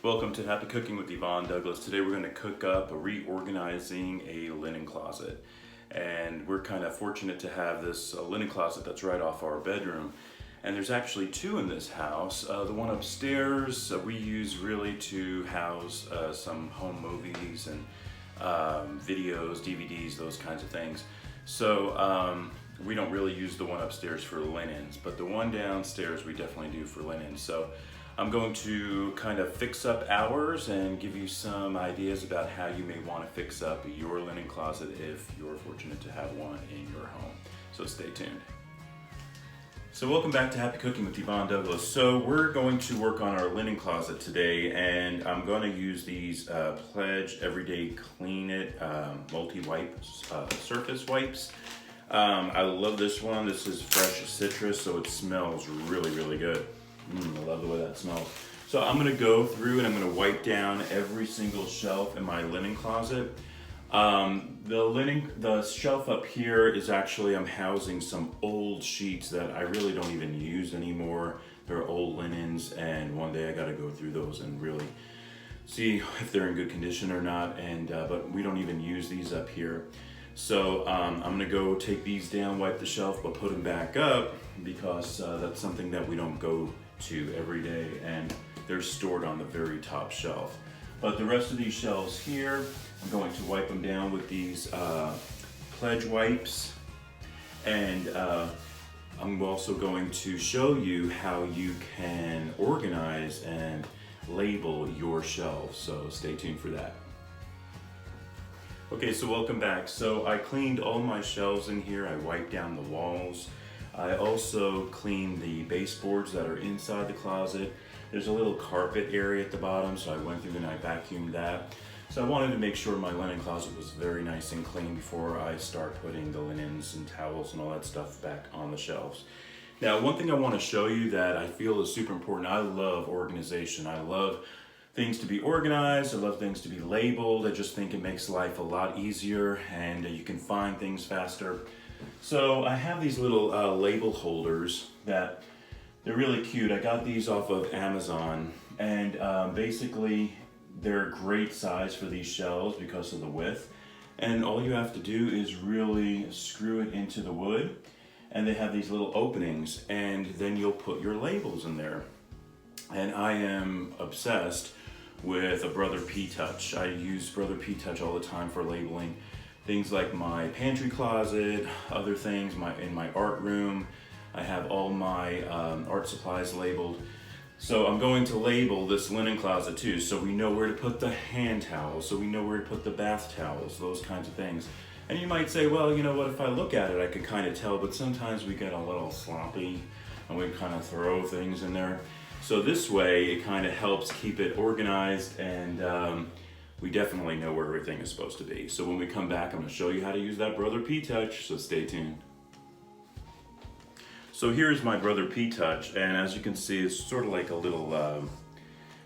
Welcome to Happy Cooking with Yvonne Douglas. Today we're going to cook up reorganizing a linen closet. And we're kind of fortunate to have this linen closet that's right off our bedroom. And there's actually two in this house. The one upstairs we use really to house some home movies and videos, DVDs, those kinds of things. So we don't really use the one upstairs for linens, but the one downstairs we definitely do for linens. So I'm going to kind of fix up ours and give you some ideas about how you may want to fix up your linen closet if you're fortunate to have one in your home. So stay tuned. So welcome back to Happy Cooking with Yvonne Douglas. So we're going to work on our linen closet today, and I'm going to use these Pledge Everyday Clean It multi-wipe surface wipes. I love this one. This is fresh citrus, so it smells really, really good. I love the way that smells. So I'm gonna go through and I'm gonna wipe down every single shelf in my linen closet. The shelf up here is actually, I'm housing some old sheets that I really don't even use anymore. They're old linens, and one day I gotta go through those and really see if they're in good condition or not. And but we don't even use these up here. So I'm gonna go take these down, wipe the shelf, but put them back up because that's something that we don't go to every day, and they're stored on the very top shelf. But the rest of these shelves here, I'm going to wipe them down with these Pledge wipes, and I'm also going to show you how you can organize and label your shelves, so stay tuned for that. Okay, so welcome back. So I cleaned all my shelves in here. I wiped down the walls. I also cleaned the baseboards that are inside the closet. There's a little carpet area at the bottom, so I went through and I vacuumed that. So I wanted to make sure my linen closet was very nice and clean before I start putting the linens and towels and all that stuff back on the shelves. Now, one thing I want to show you that I feel is super important. I love organization. I love things to be organized. I love things to be labeled. I just think it makes life a lot easier, and you can find things faster. So I have these little label holders that they're really cute. I got these off of Amazon, and basically they're a great size for these shelves because of the width. And all you have to do is really screw it into the wood, and they have these little openings, and then you'll put your labels in there. And I am obsessed with a Brother P-Touch. I use Brother P-Touch all the time for labeling things like my pantry closet, other things, in my art room. I have all my art supplies labeled. So I'm going to label this linen closet too, so we know where to put the hand towels, so we know where to put the bath towels, those kinds of things. And you might say, well, you know what, if I look at it, I could kind of tell, but sometimes we get a little sloppy and we kind of throw things in there. So this way, it kind of helps keep it organized, and we definitely know where everything is supposed to be. So when we come back, I'm going to show you how to use that Brother P-Touch, so stay tuned. So here's my Brother P-Touch, and as you can see, it's sort of like a little,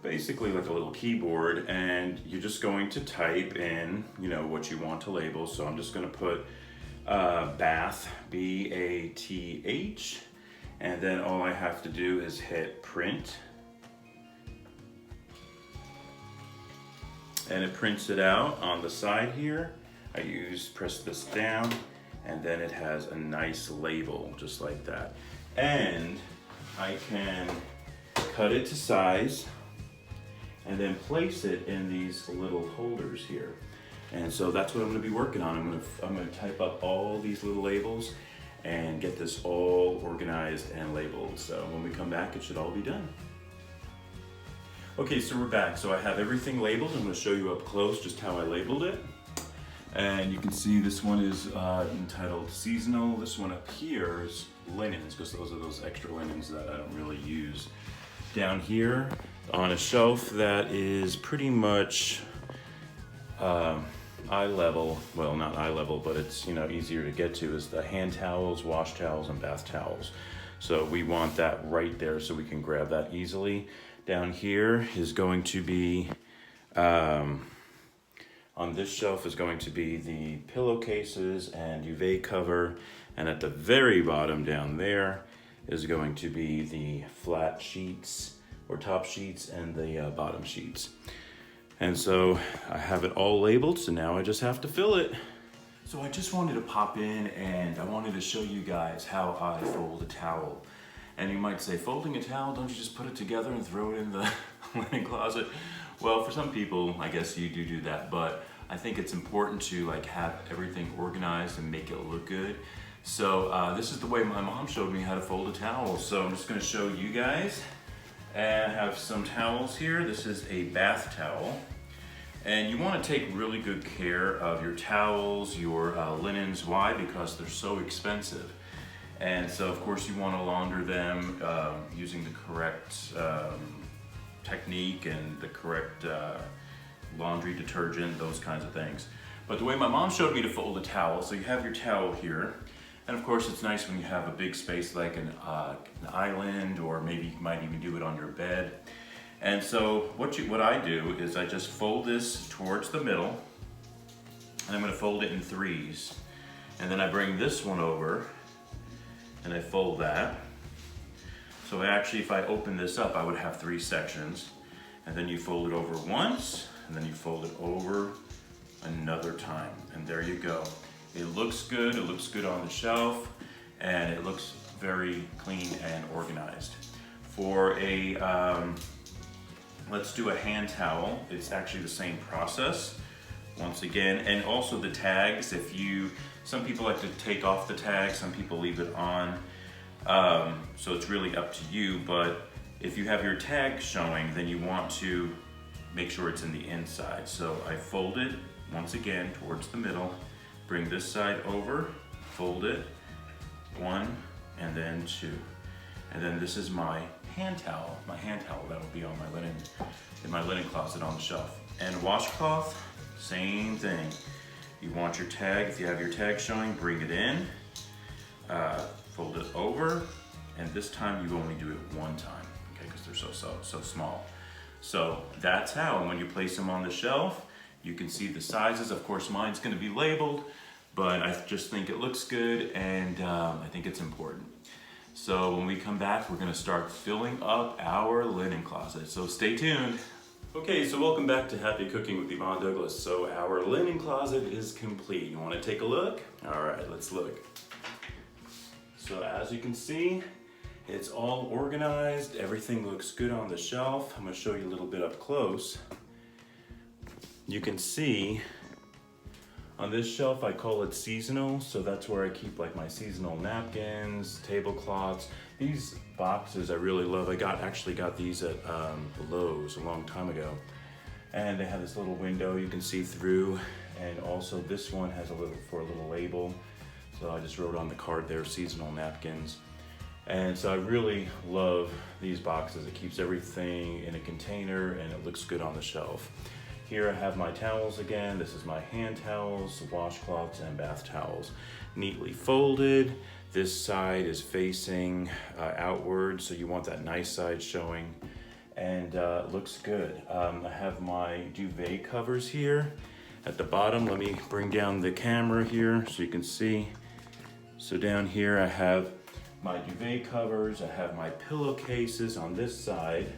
basically like a little keyboard, and you're just going to type in, you know, what you want to label. So I'm just going to put bath, B-A-T-H, and then all I have to do is hit print. And it prints it out on the side here. I press this down, and then it has a nice label just like that. And I can cut it to size and then place it in these little holders here. And so that's what I'm gonna be working on. I'm gonna type up all these little labels and get this all organized and labeled. So when we come back, it should all be done. Okay, so we're back. So I have everything labeled. I'm going to show you up close just how I labeled it. And you can see this one is entitled Seasonal. This one up here is linens, because those are those extra linens that I don't really use. Down here on a shelf that is pretty much eye level, well, not eye level, but it's, you know, easier to get to, is the hand towels, wash towels, and bath towels. So we want that right there so we can grab that easily. Down here is going to be, on this shelf is going to be the pillowcases and duvet cover, and at the very bottom down there is going to be the flat sheets or top sheets and the bottom sheets. And so I have it all labeled, so now I just have to fill it. So I just wanted to pop in and I wanted to show you guys how I fold a towel. And you might say, folding a towel, don't you just put it together and throw it in the linen closet? Well, for some people, I guess you do that, but I think it's important to like have everything organized and make it look good. So this is the way my mom showed me how to fold a towel. So I'm just gonna show you guys. And I have some towels here. This is a bath towel. And you wanna take really good care of your towels, your linens. Why? Because they're so expensive. And so of course you wanna launder them using the correct technique and the correct laundry detergent, those kinds of things. But the way my mom showed me to fold a towel, so you have your towel here, and of course it's nice when you have a big space like an island, or maybe you might even do it on your bed. And so what I do is I just fold this towards the middle, and I'm gonna fold it in threes. And then I bring this one over, and I fold that. So actually, if I open this up, I would have 3 sections. And then you fold it over once, and then you fold it over another time. And there you go. It looks good on the shelf, and it looks very clean and organized. For a, let's do a hand towel, it's actually the same process. Once again, and also the tags, some people like to take off the tag, some people leave it on. So it's really up to you, but if you have your tag showing, then you want to make sure it's in the inside. So I fold it once again towards the middle, bring this side over, fold it, 1 and then 2. And then this is my hand towel that will be on my linen, in my linen closet on the shelf. And washcloth, same thing. You want your tag, if you have your tag showing, bring it in, fold it over, and this time you only do it 1 time, okay, because they're so small. So that's how, and when you place them on the shelf, you can see the sizes. Of course, mine's gonna be labeled, but I just think it looks good, and I think it's important. So when we come back, we're gonna start filling up our linen closet, so stay tuned. Okay, so welcome back to Happy Cooking with Yvonne Douglas. So our linen closet is complete. You wanna take a look? All right, let's look. So as you can see, it's all organized. Everything looks good on the shelf. I'm gonna show you a little bit up close. You can see on this shelf, I call it seasonal. So that's where I keep like my seasonal napkins, tablecloths. These boxes I really love. I actually got these at Lowe's a long time ago. And they have this little window you can see through. And also this one has a little label. So I just wrote on the card there, seasonal napkins. And so I really love these boxes. It keeps everything in a container and it looks good on the shelf. Here I have my towels again. This is my hand towels, washcloths, and bath towels. Neatly folded. This side is facing outward, so you want that nice side showing. And it looks good. I have my duvet covers here. At the bottom, let me bring down the camera here so you can see. So down here I have my duvet covers, I have my pillowcases on this side.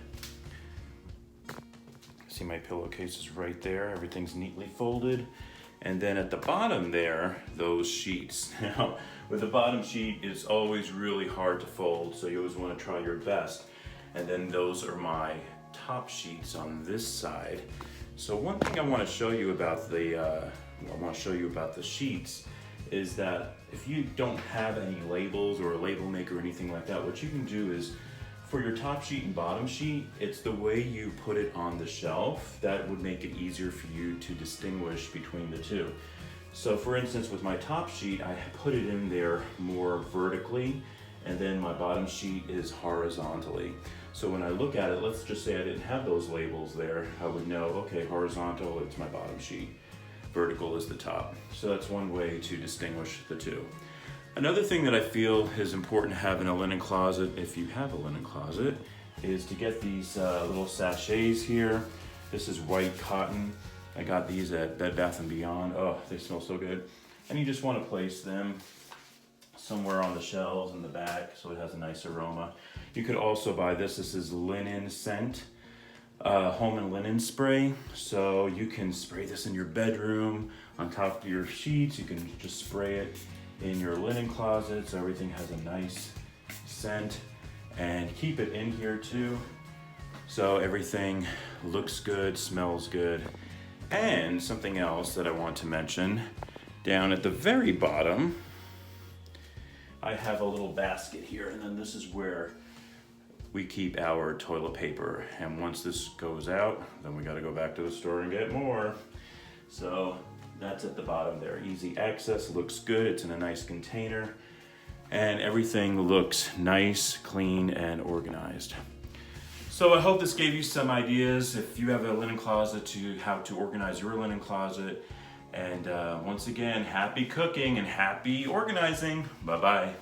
See my pillowcases right there, everything's neatly folded. And then at the bottom there, those sheets. Now, with the bottom sheet, it's always really hard to fold, so you always want to try your best. And then those are my top sheets on this side. So one thing I want to show you about the sheets is that if you don't have any labels or a label maker or anything like that, what you can do is for your top sheet and bottom sheet, it's the way you put it on the shelf that would make it easier for you to distinguish between the two. So for instance, with my top sheet, I put it in there more vertically, and then my bottom sheet is horizontally. So when I look at it, let's just say I didn't have those labels there, I would know, okay, horizontal, it's my bottom sheet. Vertical is the top. So that's one way to distinguish the two. Another thing that I feel is important to have in a linen closet, if you have a linen closet, is to get these little sachets here. This is white cotton. I got these at Bed Bath & Beyond. Oh, they smell so good. And you just want to place them somewhere on the shelves in the back so it has a nice aroma. You could also buy this. This is linen scent, home and linen spray. So you can spray this in your bedroom, on top of your sheets. You can just spray it in your linen closet so everything has a nice scent, and keep it in here too. So everything looks good, smells good. And something else that I want to mention, down at the very bottom, I have a little basket here, and then this is where we keep our toilet paper. And once this goes out, then we gotta go back to the store and get more. So that's at the bottom there. Easy access, looks good, it's in a nice container, and everything looks nice, clean, and organized. So I hope this gave you some ideas if you have a linen closet to how to organize your linen closet. And once again, happy cooking and happy organizing. Bye-bye.